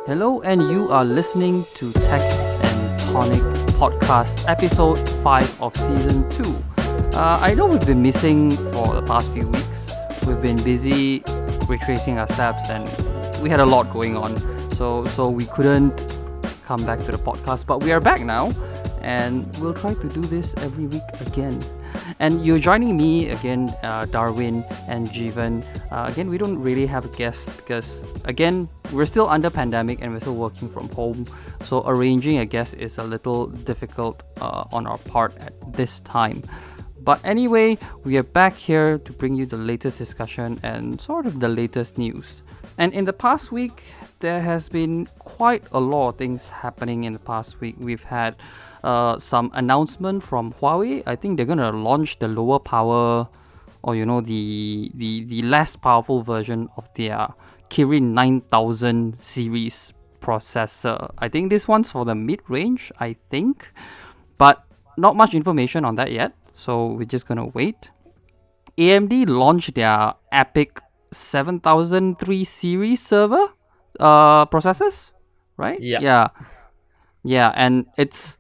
Hello, and you are listening to Tech and Tonic podcast, episode 5 of season 2. I know we've been missing for the past few weeks. We've been busy retracing our steps, and we had a lot going on, so we couldn't come back to the podcast. But we are back now, and we'll try to do this every week again. And you're joining me again, Darwin and Jeevan. Again, we don't really have a guest because, again, we're still under pandemic and we're still working from home. So arranging a guest is a little difficult on our part at this time. But anyway, we are back here to bring you the latest discussion and sort of the latest news. And in the past week, there has been quite a lot of things happening in the past week. We've had some announcement from Huawei. I think they're gonna launch the lower power, or the less powerful version of their Kirin 9000 series processor. I think this one's for the mid-range, I think, but not much information on that yet. So we're just gonna wait. AMD launched their Epic 7003 series server processors, right? Yeah, and it's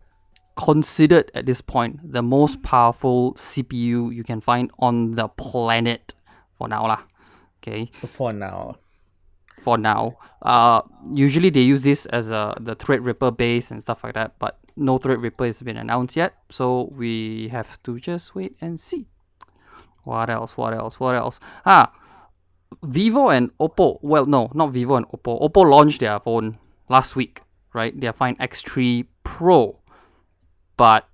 considered at this point the most powerful CPU you can find on the planet for now lah. Okay. For now. Usually they use this as the Threadripper base and stuff like that, but no Threadripper has been announced yet, so we have to just wait and see. What else? Vivo and Oppo. Well, no, not Vivo and Oppo. Oppo launched their phone last week, right? Their Find X3 Pro. But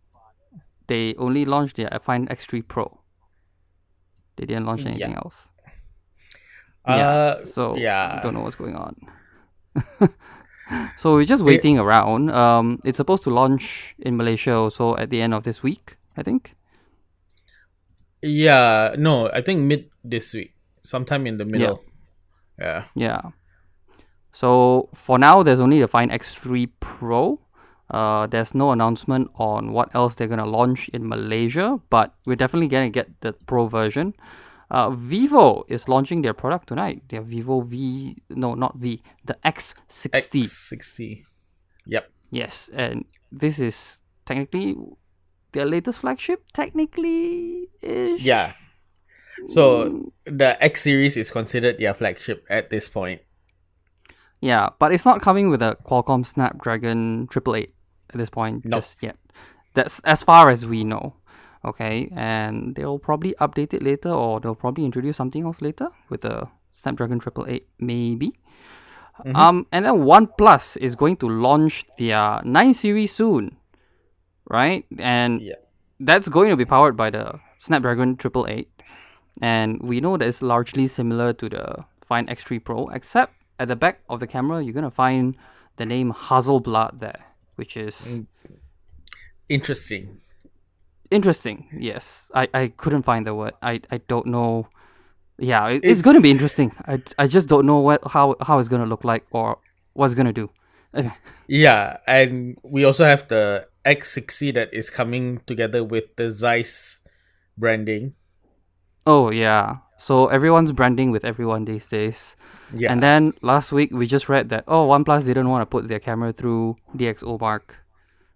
they only launched their Find X3 Pro. They didn't launch anything else. I don't know what's going on. So we're just waiting around. It's supposed to launch in Malaysia also at the end of this week, I think. Yeah, no, I think mid this week. Sometime in the middle. Yeah. So for now, there's only the Find X3 Pro. There's no announcement on what else they're gonna launch in Malaysia, but we're definitely gonna get the Pro version. Vivo is launching their product tonight. Their Vivo the X60. X60. Yep. Yes, and this is technically their latest flagship, technically-ish. Yeah. So the X series is considered their flagship at this point. Yeah, but it's not coming with a Qualcomm Snapdragon 888 at this point just yet. That's as far as we know. Okay, and they'll probably update it later, or they'll probably introduce something else later with the Snapdragon 888 maybe. And then OnePlus is going to launch their 9 series soon, right? And that's going to be powered by the Snapdragon 888. And we know that it's largely similar to the Find X3 Pro, except at the back of the camera, you're going to find the name Hasselblad there, which is... Interesting, yes. I couldn't find the word. I don't know. Yeah, it's going to be interesting. I just don't know how it's going to look like or what it's going to do. Yeah, and we also have the X60 that is coming together with the Zeiss branding. Oh, yeah. So everyone's branding with everyone these days. Yeah. And then last week, we just read that, OnePlus didn't want to put their camera through DxO Mark.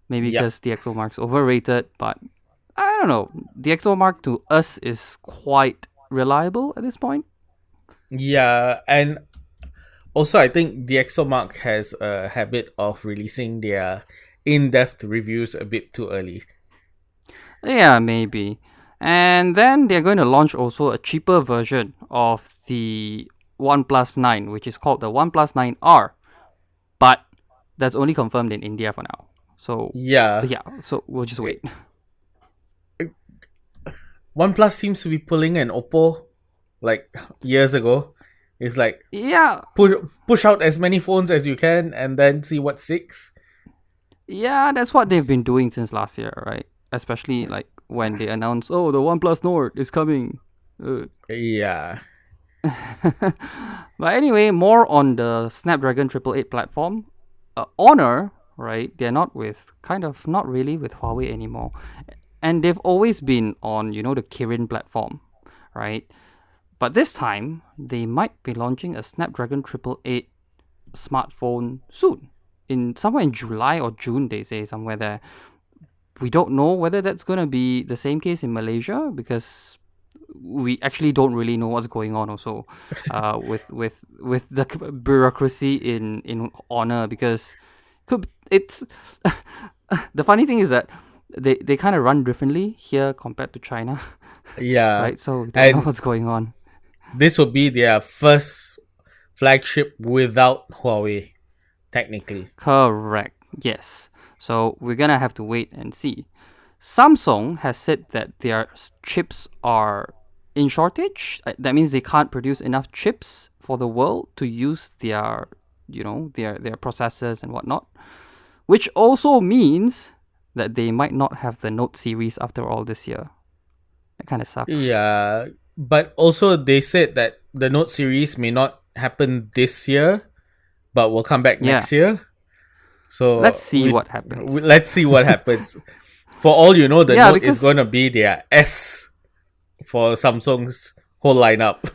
Maybe because DxO Mark's overrated, but I don't know. DxO Mark to us is quite reliable at this point. Yeah, and also I think DxO Mark has a habit of releasing their in-depth reviews a bit too early. Yeah, maybe. And then they're going to launch also a cheaper version of the OnePlus 9, which is called the OnePlus 9R. But that's only confirmed in India for now. So so we'll just wait. OnePlus seems to be pulling an Oppo like years ago. It's like push out as many phones as you can and then see what sticks. Yeah, that's what they've been doing since last year, right? Especially like when they announced, the OnePlus Nord is coming. Yeah. But anyway, more on the Snapdragon 888 platform. Honor, right? They're not really with Huawei anymore. And they've always been on, the Kirin platform, right? But this time, they might be launching a Snapdragon 888 smartphone soon, in somewhere in July or June, they say, somewhere there. We don't know whether that's going to be the same case in Malaysia, because we actually don't really know what's going on also with the bureaucracy in Honor, because it's the funny thing is that they kind of run differently here compared to China. Yeah. Right, so we don't know what's going on. This will be their first flagship without Huawei, technically. Correct. Yes. So we're gonna have to wait and see. Samsung has said that their chips are in shortage. That means they can't produce enough chips for the world to use their processors and whatnot. Which also means that they might not have the Note series after all this year. That kind of sucks. Yeah, but also they said that the Note series may not happen this year, but will come back next year. So let's see what happens. Let's see what happens. For all you know, the Note is going to be their S for Samsung's whole lineup.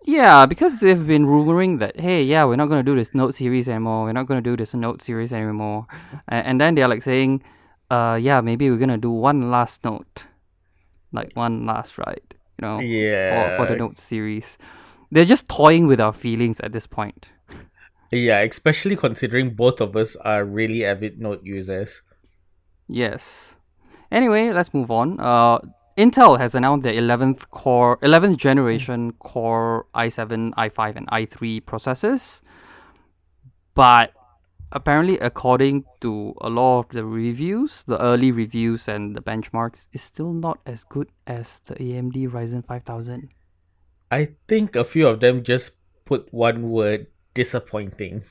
Yeah, because they've been rumoring that, hey, yeah, we're not going to do this Note series anymore. We're not going to do this Note series anymore. And then they're like saying, yeah, maybe we're going to do one last Note. Like one last ride, for the Note series. They're just toying with our feelings at this point. Yeah, especially considering both of us are really avid Note users. Yes. Anyway, let's move on. Intel has announced their 11th generation Core i7, i5, and i3 processors. But apparently, according to a lot of the reviews, the early reviews and the benchmarks, is still not as good as the AMD Ryzen 5000. I think a few of them just put one word: disappointing.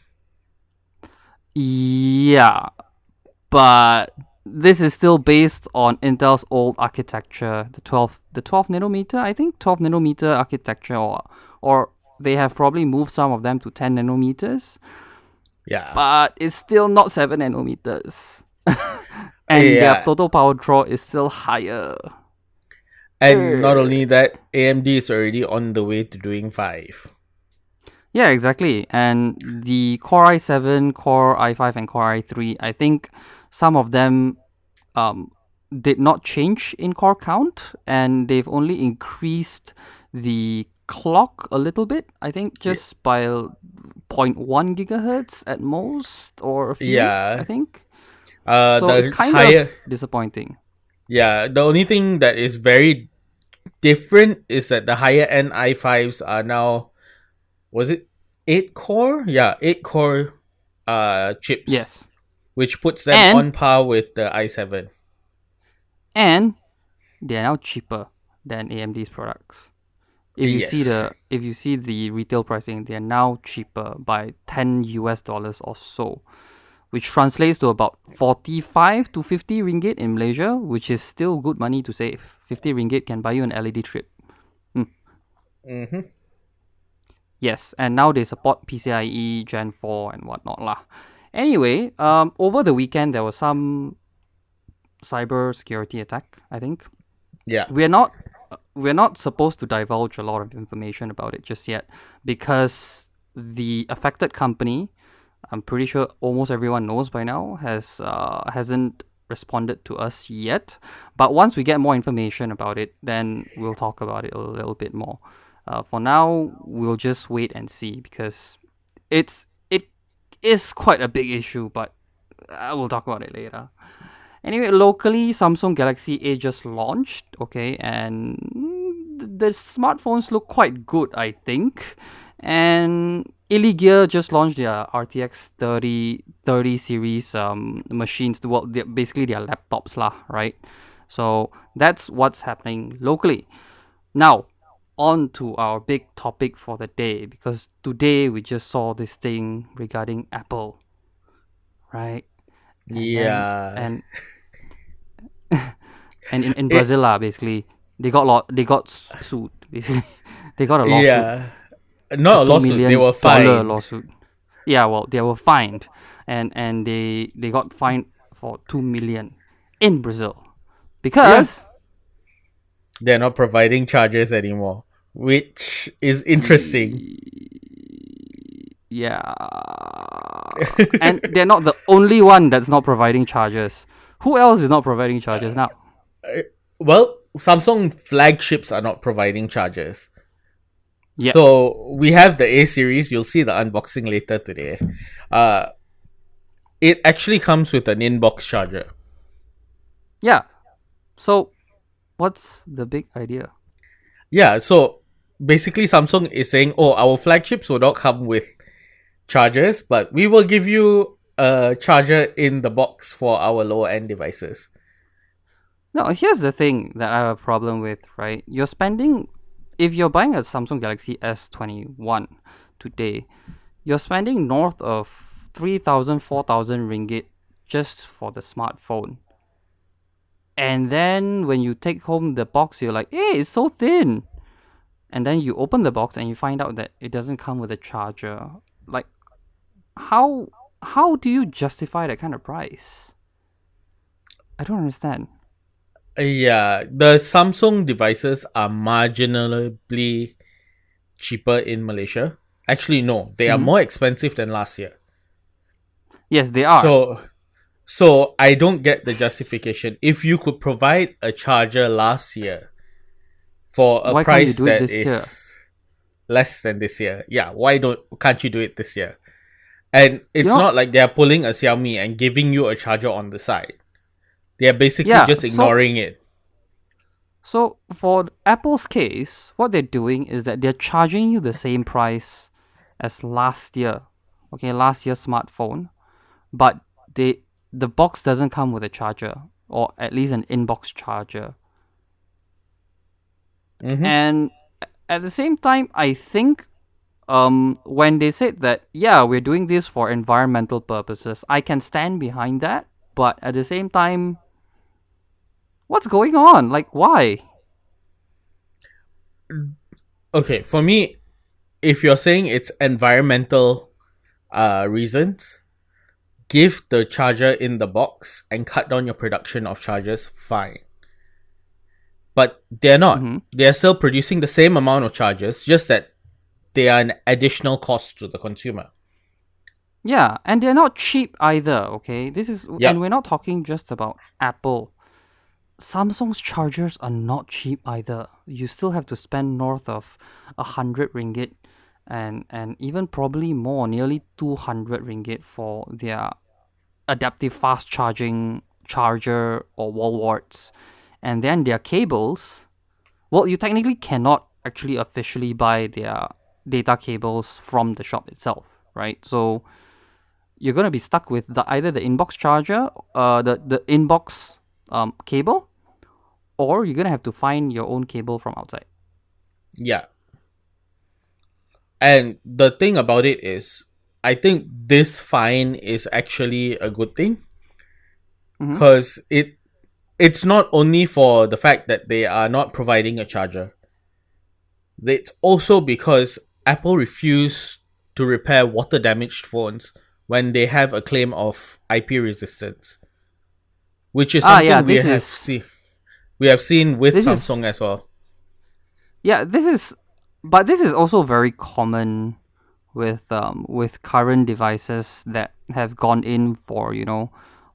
Yeah, but this is still based on Intel's old architecture, the 12 nanometer, I think 12 nanometer architecture, or they have probably moved some of them to 10 nanometers. Yeah, but it's still not 7 nanometers, and their total power draw is still higher. And not only that, AMD is already on the way to doing 5. Yeah, exactly. And the Core i7, Core i5, and Core i3, I think some of them did not change in core count, and they've only increased the clock a little bit. I think just by 0.1 gigahertz at most, or a few. Yeah, I think. So it's kind of disappointing. Yeah, the only thing that is very different is that the higher end i5s are now, was it 8 core? Yeah, 8 core chips. Yes. Which puts them on par with the i7. And they are now cheaper than AMD's products. If you see the retail pricing, they are now cheaper by $10 or so, which translates to about 45 to 50 ringgit in Malaysia, which is still good money to save. 50 ringgit can buy you an LED trip. Mm-hmm. Yes, and now they support PCIe Gen 4 and whatnot lah. Anyway, over the weekend there was some cyber security attack, I think. Yeah. We're not supposed to divulge a lot of information about it just yet, because the affected company, I'm pretty sure almost everyone knows by now, hasn't responded to us yet. But once we get more information about it, then we'll talk about it a little bit more. For now, we'll just wait and see, because it is quite a big issue, but we'll talk about it later. Anyway, locally, Samsung Galaxy A just launched, okay, and the smartphones look quite good, I think. And Illigear just launched their RTX 30 series machines. Well, basically their laptops lah, right? So that's what's happening locally. Now, on to our big topic for the day, because today we just saw this thing regarding Apple, right? And in Brazil, basically they got sued. Basically, they got a lawsuit. Yeah, not a lawsuit. They were fined. Lawsuit. Yeah, well, they were fined, and they got fined for 2 million in Brazil because they're not providing chargers anymore, which is interesting. Yeah. And they're not the only one that's not providing chargers. Who else is not providing chargers now? Well, Samsung flagships are not providing chargers. Yep. So we have the A series. You'll see the unboxing later today. Uh, it actually comes with an inbox charger. Yeah. So, what's the big idea? Yeah, so basically Samsung is saying, oh, our flagships will not come with chargers, but we will give you a charger in the box for our lower end devices. No, here's the thing that I have a problem with, right? If you're buying a Samsung Galaxy S21 today, you're spending north of 3,000, 4,000 ringgit just for the smartphone. And then when you take home the box, you're like, hey, it's so thin. And then you open the box and you find out that it doesn't come with a charger. Like, how do you justify that kind of price? I don't understand. Yeah, the Samsung devices are marginally cheaper in Malaysia. Actually, no, they are Mhm. more expensive than last year. Yes, they are. So I don't get the justification. If you could provide a charger last year for a Why can't you price do it that this year? is less than this year, yeah, can't you do it this year? And You it's know, not like they're pulling a Xiaomi and giving you a charger on the side. They are basically yeah. just So ignoring it. So for Apple's case, what they're doing is that they're charging you the same price as last year. Okay, last year's smartphone, but the box doesn't come with a charger or at least an inbox charger. Mm-hmm. And at the same time, I think when they said that yeah, we're doing this for environmental purposes, I can stand behind that, but at the same time, what's going on? Like why? Okay, for me, if you're saying it's environmental reasons, give the charger in the box and cut down your production of chargers, fine. But they're not. Mhm. They're still producing the same amount of chargers, just that they are an additional cost to the consumer. Yeah, and they're not cheap either, okay? And Yep. we're not talking just about Apple. Samsung's chargers are not cheap either. You still have to spend north of 100 ringgit and even probably more, nearly 200 ringgit for their adaptive fast charging charger or wall warts. And then their cables, well, you technically cannot actually officially buy their data cables from the shop itself, right? So you're gonna be stuck with either the inbox charger, the inbox cable, or you're gonna have to find your own cable from outside. Yeah. And the thing about it is, I think this fine is actually a good thing Mm-hmm. because it's not only for the fact that they are not providing a charger. It's also because Apple refused to repair water damaged phones when they have a claim of IP resistance, which is Yeah, something we have seen with this is Samsung as well. yeah, this is also very common with current devices that have gone in for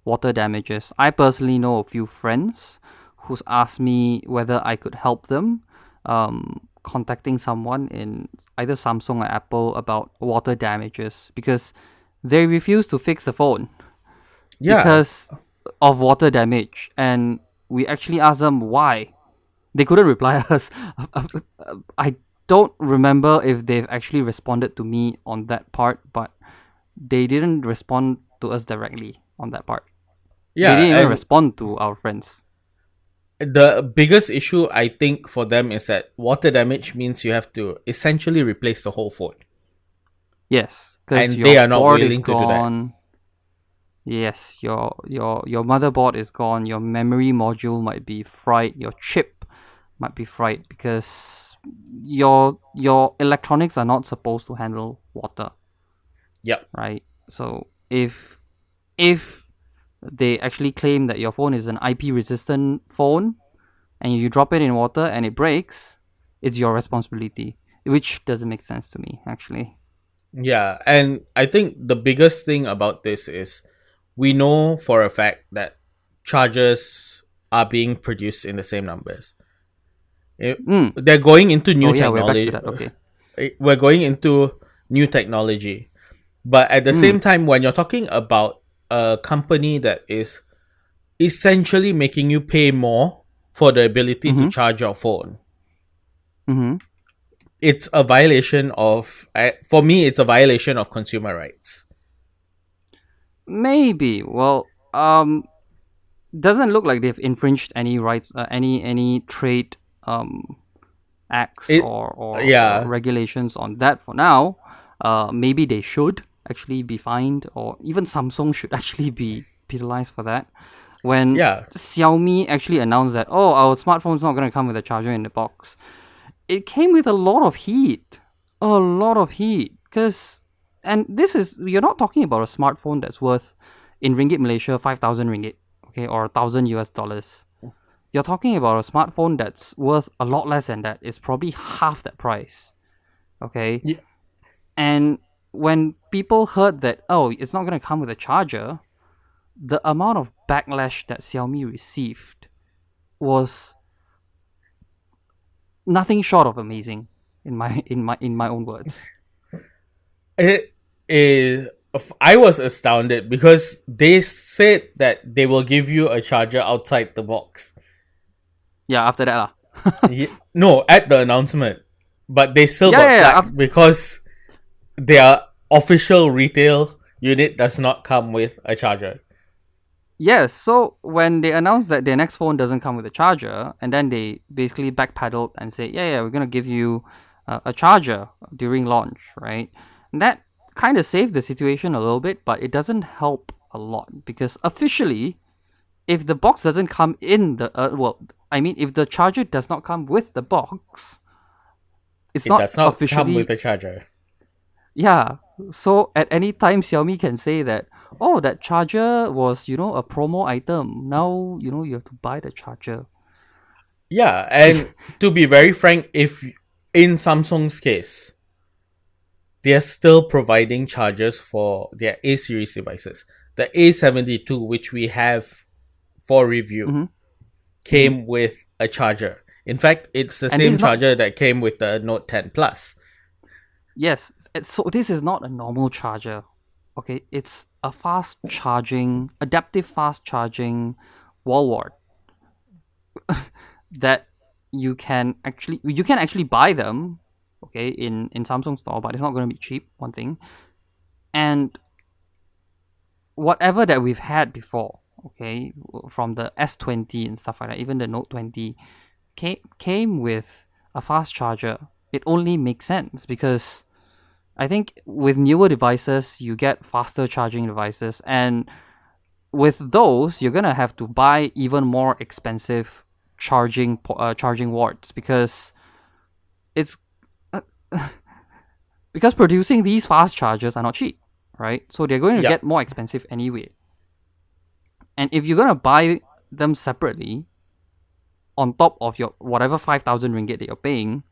water damages. I personally know a few friends who's asked me whether I could help them contacting someone in either Samsung or Apple about water damages because they refuse to fix the phone Yeah, because of water damage, and we actually asked them why. They couldn't reply us. I don't remember if they've actually responded to me on that part, but they didn't respond to us directly on that part. They yeah, didn't even and respond to our friends. the biggest issue I think for them is that water damage means you have to essentially replace the whole phone, Yes, because and they your are not board is willing to do that. gone. Yes, your motherboard is gone. Your memory module might be fried. Your chip might be fried because your electronics are not supposed to handle water, Yep. right? So if they actually claim that your phone is an IP resistant phone and you drop it in water and it breaks, it's your responsibility, which doesn't make sense to me actually. Yeah, and I think the biggest thing about this is we know for a fact that chargers are being produced in the same numbers. Mm. They're going into Oh new yeah, we're back to technology. that. Okay. We're going into new technology. But at the Mm. same time, when you're talking about a company that is essentially making you pay more for the ability to Mm-hmm. charge your phone, Mm-hmm. it's a violation of, for me, it's a violation of consumer rights. Maybe. Well, doesn't look like they've infringed any rights, any trade acts It, or yeah, regulations on that for now. Maybe they should actually be fined, or even Samsung should actually be penalized for that. When yeah, Xiaomi actually announced that, oh, our smartphone's not going to come with a charger in the box, it came with a lot of heat. A lot of heat. And this is, you're not talking about a smartphone that's worth, in Ringgit Malaysia, 5,000 Ringgit, okay, or 1,000 US dollars. You're talking about a smartphone that's worth a lot less than that. It's probably half that price, okay? yeah. And when people heard that, oh, it's not going to come with a charger, the amount of backlash that Xiaomi received was nothing short of amazing in my own words. It is. I was astounded because they said that they will give you a charger outside the box. Yeah, after that lah. No, at the announcement, but they still Yeah, got yeah, yeah. flagged because their official retail unit does not come with a charger. Yes, so when they announced that their next phone doesn't come with a charger, and then they basically backpedaled and said, yeah, we're gonna give you a charger during launch, right? And that kind of saved the situation a little bit, but it doesn't help a lot because officially, if the box doesn't come in the if the charger does not come with the box, it's It not does not come with officially. a charger. Yeah. So at any time, Xiaomi can say that, oh, that charger was, a promo item. Now, you have to buy the charger. Yeah, and to be very frank, if in Samsung's case, they're still providing chargers for their A series devices. The A72, which we have for review, Mm-hmm. Mm-hmm. came with a charger. In fact, it's the And this same is not, charger that came with the Note 10 Plus. yes, so this is not a normal charger. Okay, it's a adaptive fast charging wall wart that you can actually buy them, okay, in Samsung store, but it's not going to be cheap, one thing. And whatever that we've had before, okay, from the S20 and stuff like that, even the Note 20 came with a fast charger. It only makes sense because I think with newer devices, you get faster charging devices, and with those, you're gonna have to buy even more expensive charging wards because it's because producing these fast chargers are not cheap, right? So they're going to Yeah. get more expensive anyway. And if you're gonna buy them separately on top of your whatever 5,000 ringgit that you're paying,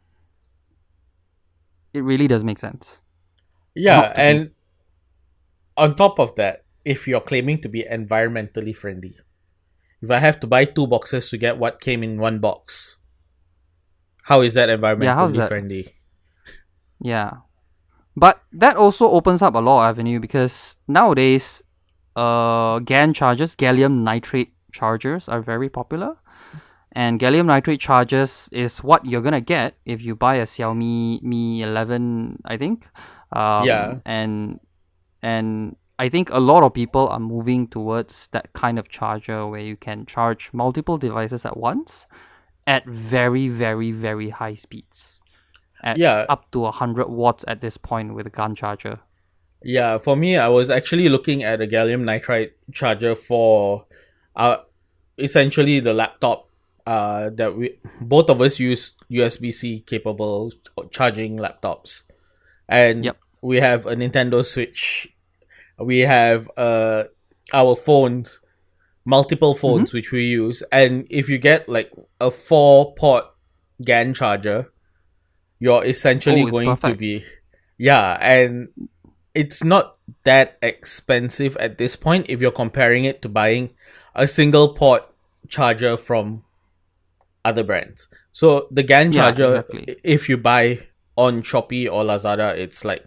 it really does make sense. Yeah, Not to be. and on top of that, if you're claiming to be environmentally friendly, if I have to buy two boxes to get what came in one box, how is that Yeah, how's environmentally that? friendly? Yeah. But that also opens up a lot of avenue because nowadays, gallium nitrate chargers are very popular. And gallium nitrate chargers is what you're gonna get if you buy a Xiaomi Mi 11, I think. Yeah, And I think a lot of people are moving towards that kind of charger where you can charge multiple devices at once at very, very, very high speeds, at yeah, up to 100 watts at this point with a gun charger. yeah. For me, I was actually looking at a gallium nitride charger for, uh, essentially the laptop. That we both of us use USB-C capable charging laptops, and Yep. we have a Nintendo Switch. We have our phones, multiple Mm-hmm. phones which we use, and if you get like a 4-port GAN charger, you're essentially Oh, it's going to perfect. be, yeah, and it's not that expensive at this point if you're comparing it to buying a single port charger from other brands. So the GAN Yeah, charger, exactly. if you buy on Shopee or Lazada, it's like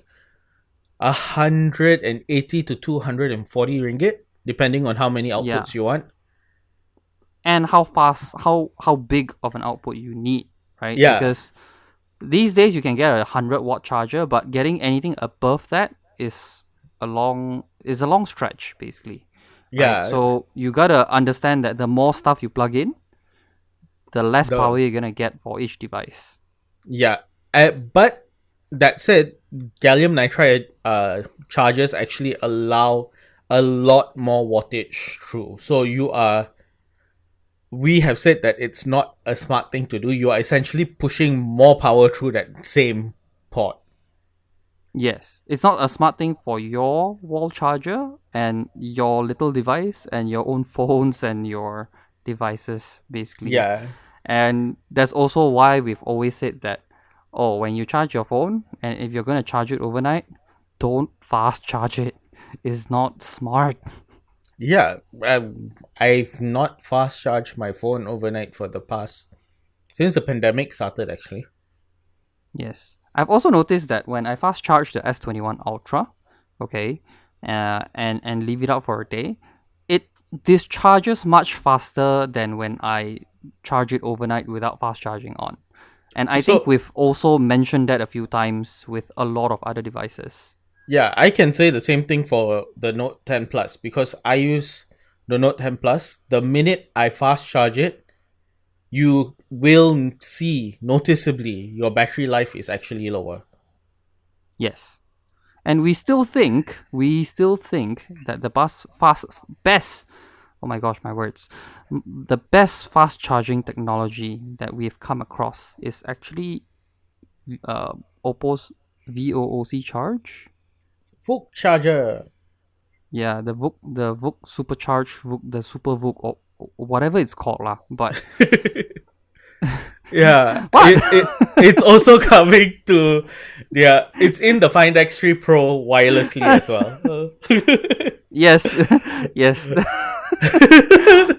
180 to 240 ringgit, depending on how many Yeah. outputs you want. And how fast, how big of an output you need, right? Yeah, Because these days you can get a 100-watt charger, but getting anything above that is a long stretch, basically, right? yeah. So you gotta understand that the more stuff you plug in, the less The power you're gonna get for each device. Yeah, but that said, gallium nitride chargers actually allow a lot more wattage through. So we have said that it's not a smart thing to do. You are essentially pushing more power through that same port. Yes, it's not a smart thing for your wall charger and your little device and your own phones and your devices, basically. Yeah, And that's also why we've always said that, oh, when you charge your phone and if you're going to charge it overnight, don't fast charge it. It's not smart. yeah. I've not fast charged my phone overnight for the past since the pandemic started. Actually, Yes. I've also noticed that when I fast charge the S21 Ultra, okay, and leave it out for a day, it discharges much faster than when I charge it overnight without fast charging on. And I think so we've also mentioned that a few times with a lot of other devices. yeah, I can say the same thing for the Note 10 Plus because I use the Note 10 Plus. The minute I fast charge it, you will see noticeably your battery life is actually lower. Yes. And we still think that the best, oh my gosh, my words, the best fast charging technology that we've come across is actually uh, Oppo's VOOC charge. VOOC charger. Yeah, the VOOC supercharged VOOC, the super VOOC, or whatever it's called lah. But Yeah, what? it's also coming to it's in the Find X3 Pro wirelessly as well. Yes, yes.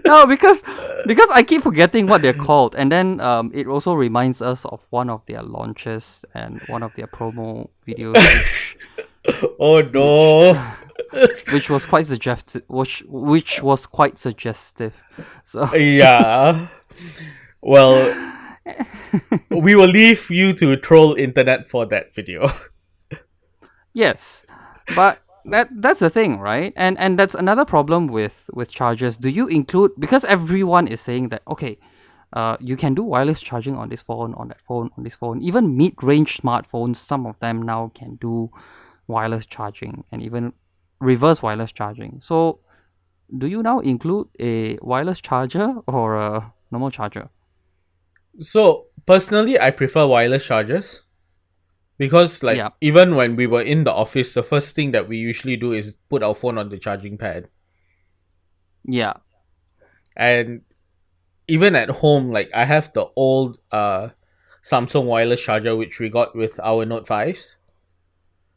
No, because I keep forgetting what they're called, and then it also reminds us of one of their launches and one of their promo videos, Oh no. which was quite suggestive. Which was quite suggestive. So Yeah. Well, we will leave you to troll internet for that video. yes, but that's the thing, right? And that's another problem with chargers. Do you include, because everyone is saying that, okay, you can do wireless charging on this phone, on that phone, on this phone. Even mid-range smartphones, some of them now can do wireless charging and even reverse wireless charging. So, do you now include a wireless charger or a normal charger? So, personally, I prefer wireless chargers because, Yeah, even when we were in the office, the first thing that we usually do is put our phone on the charging pad. yeah. And even at home, I have the old Samsung wireless charger which we got with our Note 5s.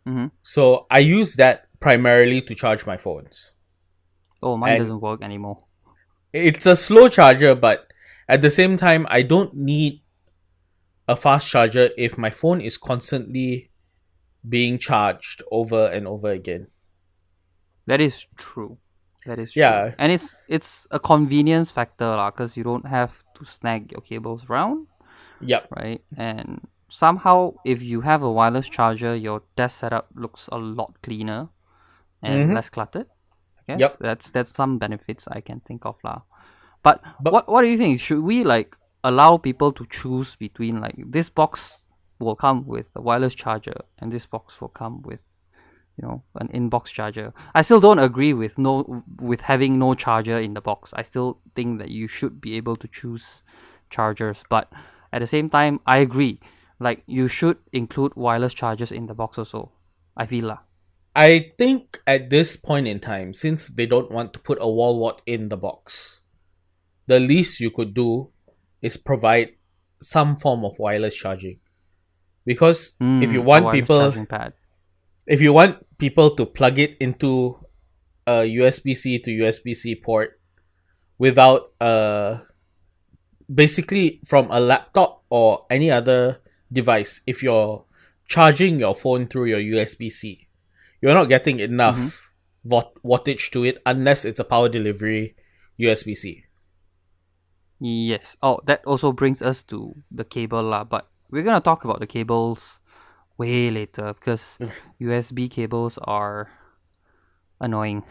Mm-hmm. So, I use that primarily to charge my phones. Oh, mine And doesn't work anymore. it's a slow charger, but at the same time, I don't need a fast charger if my phone is constantly being charged over and over again. That is true. That is true. Yeah, And it's a convenience factor lah, because you don't have to snag your cables around, yep. right? And somehow, if you have a wireless charger, your desk setup looks a lot cleaner and Mm-hmm. less cluttered. I guess Yep. that's some benefits I can think of lah. But But what do you think? Should we allow people to choose between, this box will come with a wireless charger and this box will come with, an inbox charger? I still don't agree with having no charger in the box. I still think that you should be able to choose chargers, but at the same time, I agree. You should include wireless chargers in the box also. I feel lah. I think at this point in time, since they don't want to put a wall wart in the box, the least you could do is provide some form of wireless charging. Because if you A want wireless people charging pad. if you want people to plug it into a USB-C to USB-C port without basically from a laptop or any other device, if you're charging your phone through your USB-C, you're not getting Mm-hmm. enough wattage to it unless it's a power delivery USB-C. Yes. Oh, that also brings us to the cable lah. But we're gonna talk about the cables way later because USB cables are annoying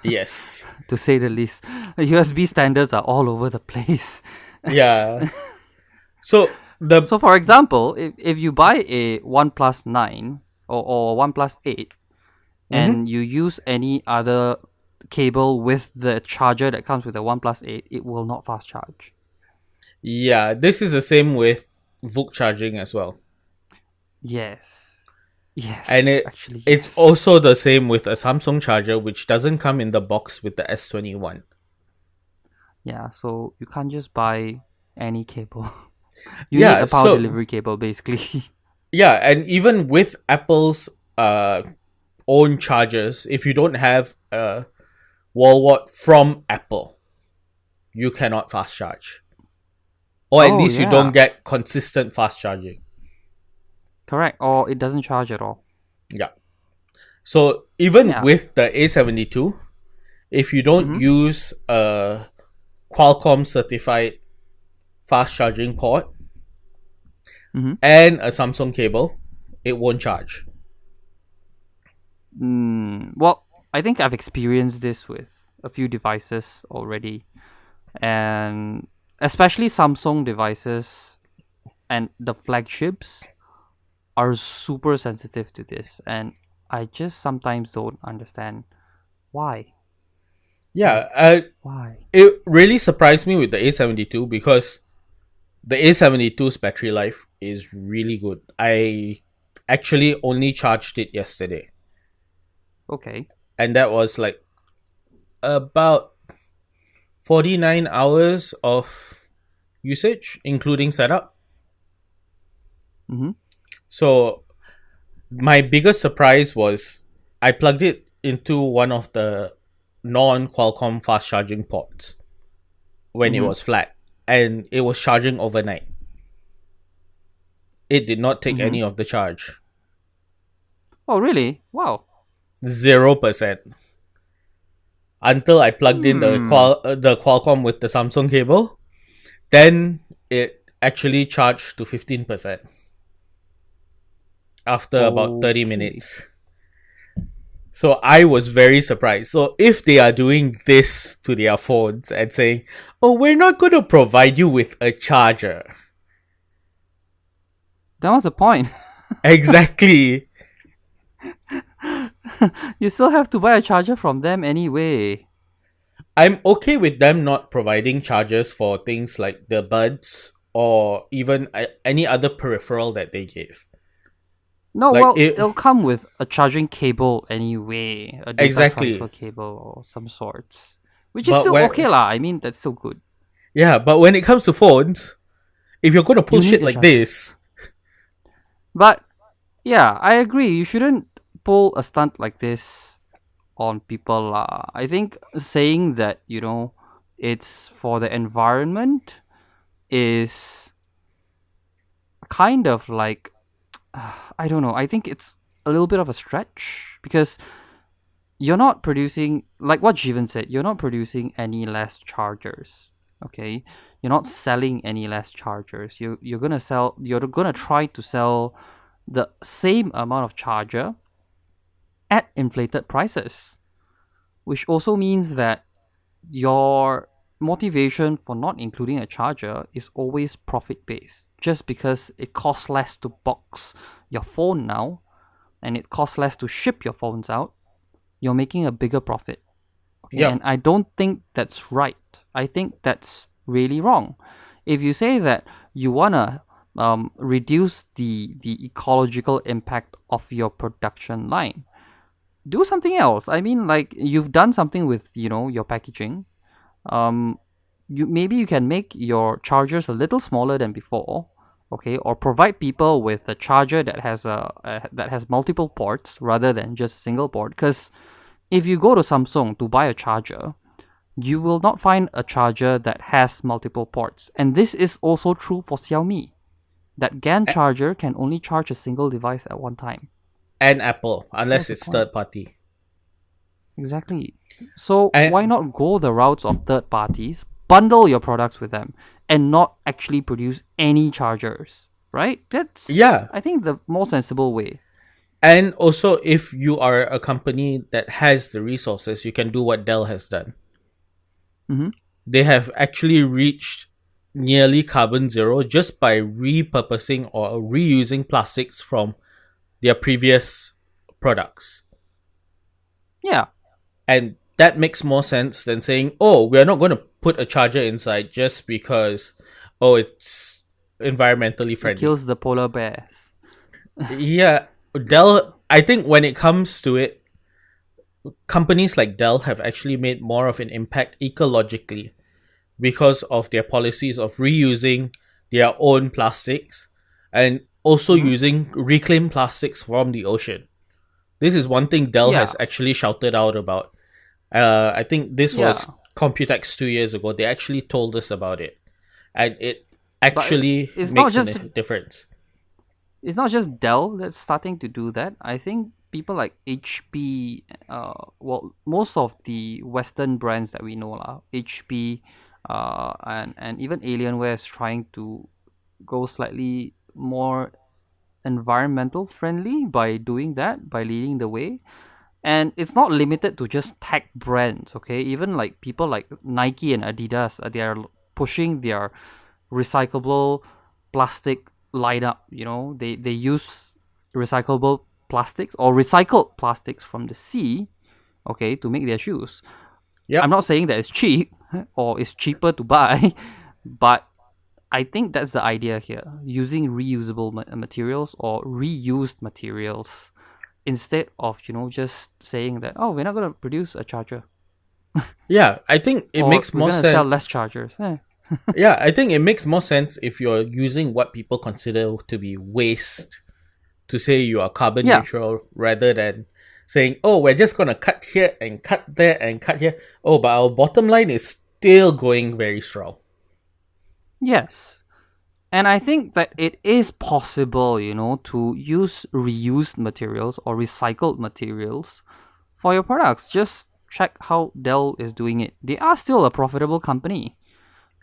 Yes. to say the least. The USB standards are all over the place. Yeah. So the So, for example, if you buy a OnePlus 9 or OnePlus 8 Mhm. and you use any other cable with the charger that comes with the OnePlus 8, it will not fast charge. yeah, this is the same with VOOC charging as well. Yes. And Yes. Actually, it's yes. also the same with a Samsung charger, which doesn't come in the box with the S21. Yeah, so you can't just buy any cable. You need Yeah, a power so delivery cable, basically. yeah, and even with Apple's own chargers, if you don't have a wall wart from Apple, you cannot fast charge. Or at Oh, least you don't yeah. get consistent fast charging. Correct. Or it doesn't charge at all. Yeah. So even Yeah. with the A72, if you don't Mm-hmm. use a Qualcomm certified fast charging port Mm-hmm. and a Samsung cable, it won't charge. Well, I think I've experienced this with a few devices already. And especially Samsung devices and the flagships are super sensitive to this. And I just sometimes don't understand why. Yeah, Like, why? it really surprised me with the A72 because the A72's battery life is really good. I actually only charged it yesterday, Okay. and that was like about 49 hours of usage, including setup. Mm-hmm. So, my biggest surprise was I plugged it into one of the non Qualcomm fast charging ports when it Mm-hmm. was flat, and it was charging overnight. It did not take Mm-hmm. any of the charge. Oh, really? Wow. 0%. Until I plugged in Hmm. the Qualcomm with the Samsung cable, then it actually charged to 15% after about 30 Okay. minutes. So I was very surprised. So if they are doing this to their phones and saying, "Oh, we're not going to provide you with a charger." That was the point. Exactly. You still have to buy a charger from them anyway. I'm okay with them not providing chargers for things like the buds or even any other peripheral that they give. No, Like well, it it'll come with a charging cable anyway, a data transfer exactly. cable or some sorts, which is But still okay when lah. I mean, that's still good. yeah, but when it comes to phones, if you're going to pull You shit need a like charger. this, But yeah, I agree. You shouldn't pull a stunt like this on people lah. I think saying that it's for the environment is kind of like I don't know. I think it's a little bit of a stretch because you're not producing, like what Jivan said, you're not producing any less chargers. Okay, you're not selling any less chargers. You're gonna try to sell the same amount of charger at inflated prices, which also means that your motivation for not including a charger is always profit based. Just because it costs less to box your phone now and it costs less to ship your phones out, you're making a bigger profit. Okay, yep, and I don't think that's right. I think that's really wrong. If you say that you wanna reduce the ecological impact of your production line, do something else. I mean, like you've done something with your packaging. Um, you can make your chargers a little smaller than before, okay, or provide people with a charger that has that has multiple ports rather than just a single port. Because if you go to Samsung to buy a charger, you will not find a charger that has multiple ports. And this is also true for Xiaomi. That GAN A- charger can only charge a single device at one time. and Apple, So unless what's the it's point? third party. Exactly. So why And not go the routes of third parties, bundle your products with them, and not actually produce any chargers? Right? That's, yeah, I think, the more sensible way. and also if you are a company that has the resources, you can do what Dell has done. Mm-hmm. They have actually reached nearly carbon zero just by repurposing or reusing plastics from their previous products. Yeah. And that makes more sense than saying, oh, we're not going to put a charger inside just because, oh, it's environmentally It friendly. kills the polar bears. Yeah, Dell, I think when it comes to it, companies like Dell have actually made more of an impact ecologically because of their policies of reusing their own plastics and also Mm-hmm. using reclaimed plastics from the ocean. This is one thing Dell Yeah. has actually shouted out about. I think this Yeah. was Computex 2 years ago. They actually told us about it, and it But actually it's not makes a just difference. it's not just Dell that's starting to do that. I think people like HP, well, most of the Western brands that we know, HP, and even Alienware is trying to go slightly more environmental friendly by doing that, by leading the way. And it's not limited to just tech brands, okay? Even like people like Nike and Adidas, they are pushing their recyclable plastic lineup. They use recyclable plastics or recycled plastics from the sea, okay, to make their shoes. I'm Yep. not saying that it's cheap or it's cheaper to buy, but I think that's the idea here, using reusable materials or reused materials instead of just saying that, oh, we're not going to produce a charger Yeah, I think it or makes we're more going to sell sense. less chargers. Yeah, I think it makes more sense if you're using what people consider to be waste to say you are carbon Yeah. neutral rather than saying, oh, we're just going to cut here and cut there and cut here. Oh, but our bottom line is still going very strong. Yes. And I think that it is possible, to use reused materials or recycled materials for your products. Just check how Dell is doing it. They are still a profitable company,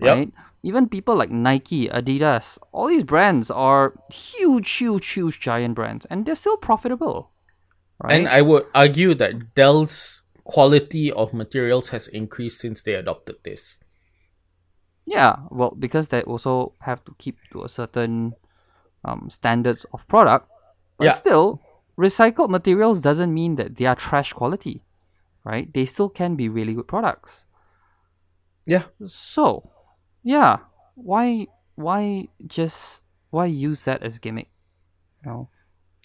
Yep. right? Even people like Nike, Adidas, all these brands are huge, huge, huge giant brands, and they're still profitable, And right? I would argue that Dell's quality of materials has increased since they adopted this. Yeah, well, because they also have to keep to a certain standards of product, but Yeah. still, recycled materials doesn't mean that they are trash quality, right? They still can be really good products. Yeah. So, yeah, why use that as gimmick? You know?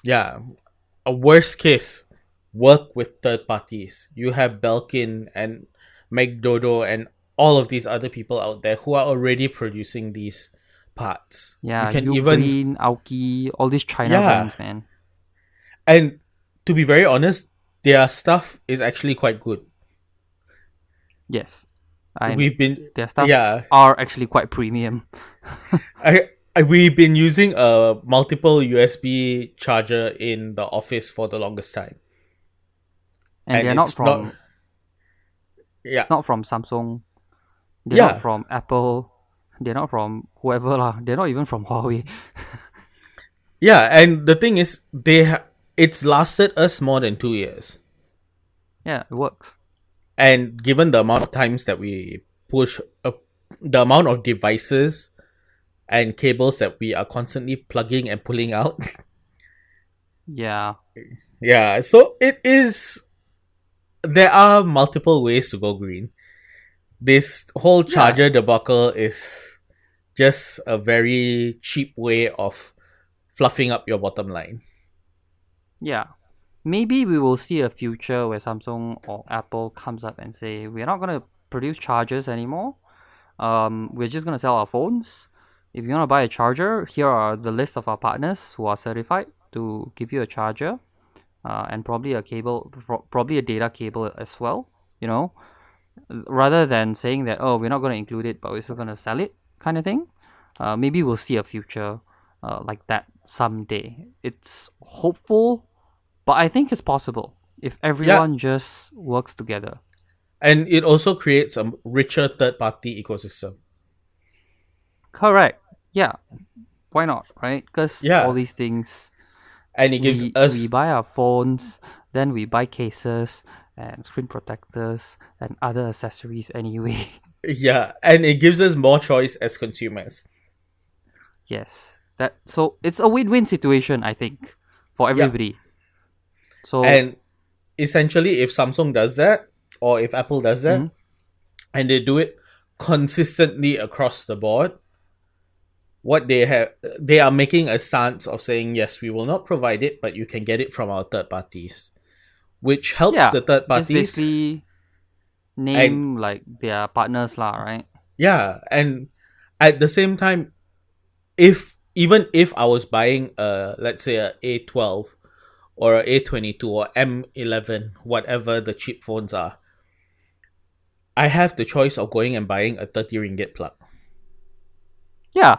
Yeah. A worst case, work with third parties. You have Belkin and McDodo and all of these other people out there who are already producing these parts. You Yeah, can you even, Green, Aoki, all these China yeah. brands, man. And to be very honest, their stuff is actually quite good. Yes, and We've been, their stuff yeah, are actually quite premium. we've been using a multiple USB charger in the office for the longest time, And and they're not it's not, from yeah, not from Samsung, they're not yeah, from Apple, they're not from whoever lah. They're not even from Huawei. yeah. And the thing is, it's lasted us more than 2 years, Yeah, it works. and given the amount of times that we push, the amount of devices and cables that we are constantly plugging and pulling out, Yeah, yeah. So it is. There are multiple ways to go green. This whole yeah, charger debacle is just a very cheap way of fluffing up your bottom line. yeah. Maybe we will see a future where Samsung or Apple comes up and say we're not gonna produce chargers anymore. We're just gonna sell our phones. if you want to buy a charger, here are the list of our partners who are certified to give you a charger, and probably a cable, probably a data cable as well. Rather than saying that, oh, we're not going to include it, but we're still going to sell it, kind of thing. Maybe we'll see a future like that someday. It's hopeful, but I think it's possible if everyone just works together. And it also creates a richer third-party ecosystem. Correct. Yeah. Why not, right? Because all these things, and it gives we buy our phones, then we buy cases and screen protectors and other accessories anyway. Yeah, and it gives us more choice as consumers. Yes. So it's a win-win situation, I think, for everybody. So, and essentially, if Samsung does that, or if Apple does that, and they do it consistently across the board, they are making a stance of saying, yes, we will not provide it, but you can get it from our third parties, which helps the third parties. Just basically name like their partners lah, right? Yeah, and at the same time, even if I was buying let's say a A12 or a A22 or M11, whatever the cheap phones are, I have the choice of going and buying a 30 ringgit plug. Yeah.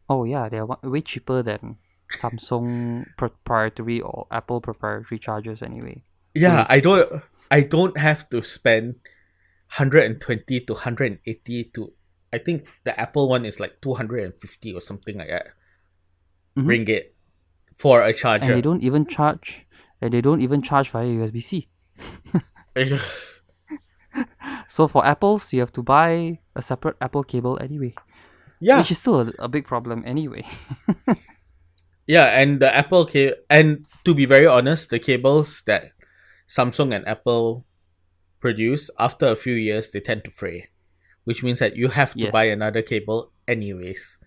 Oh yeah, they're way cheaper than Samsung proprietary or Apple proprietary chargers anyway. Yeah, I don't have to spend 120 to 180 to, I think the Apple one is like 250 or something like that. Ringgit for a charger. And they don't even charge via USB-C. So for Apples, you have to buy a separate Apple cable anyway. Yeah. Which is still a big problem anyway. Yeah, and the Apple cable, and to be very honest, the cables that Samsung and Apple produce, after a few years, they tend to fray. Which means that you have to buy another cable anyways.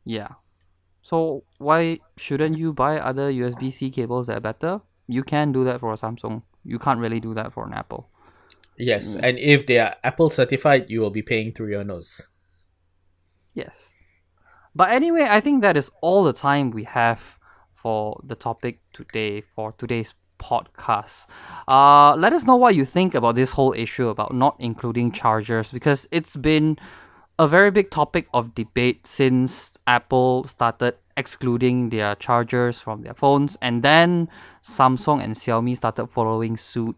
Yeah. So why shouldn't you buy other USB-C cables that are better? You can do that for a Samsung. You can't really do that for an Apple. Yes, and if they are Apple certified, you will be paying through your nose. Yes. But anyway, I think that is all the time we have for the topic today, for today's podcast. Let us know what you think about this whole issue about not including chargers, because it's been a very big topic of debate since Apple started excluding their chargers from their phones, and then Samsung and Xiaomi started following suit.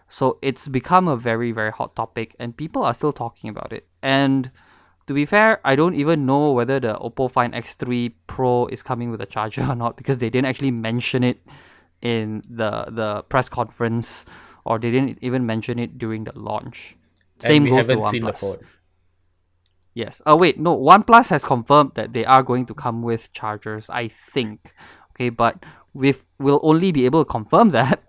So it's become a very, very hot topic, and people are still talking about it. And to be fair, I don't even know whether the Oppo Find X3 Pro is coming with a charger or not, because they didn't actually mention it in the press conference, or they didn't even mention it during the launch. Same goes to OnePlus. Seen the phone. Yes. Wait, no. OnePlus has confirmed that they are going to come with chargers, I think. Okay, but we'll only be able to confirm that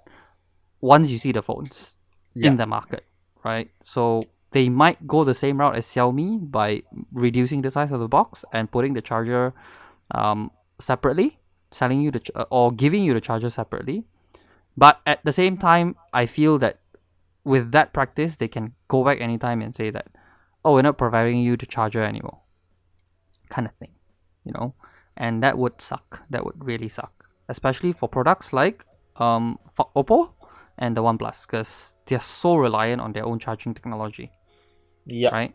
once you see the phones in the market, right? So they might go the same route as Xiaomi by reducing the size of the box and putting the charger separately, selling you or giving you the charger separately. But at the same time, I feel that with that practice, they can go back anytime and say that, oh, we're not providing you the charger anymore, kind of thing, and that would suck. That would really suck, especially for products like Oppo and the OnePlus, because they're so reliant on their own charging technology. Yeah. Right?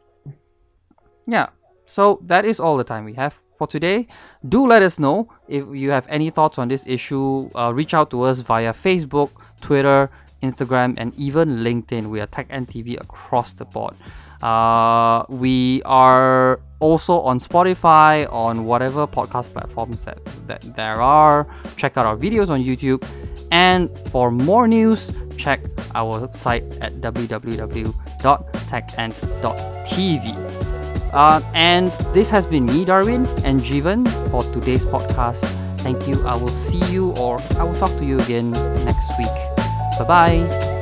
Yeah. So that is all the time we have for today. Do let us know if you have any thoughts on this issue. Reach out to us via Facebook, Twitter, Instagram, and even LinkedIn. We are Tech and TV across the board. We are also on Spotify, on whatever podcast platforms that there are. Check out our videos on YouTube. And for more news, check our website at www.techand.tv. And this has been me, Darwin, and Jeevan for today's podcast. Thank you. I will see you, or I will talk to you again next week. Bye-bye.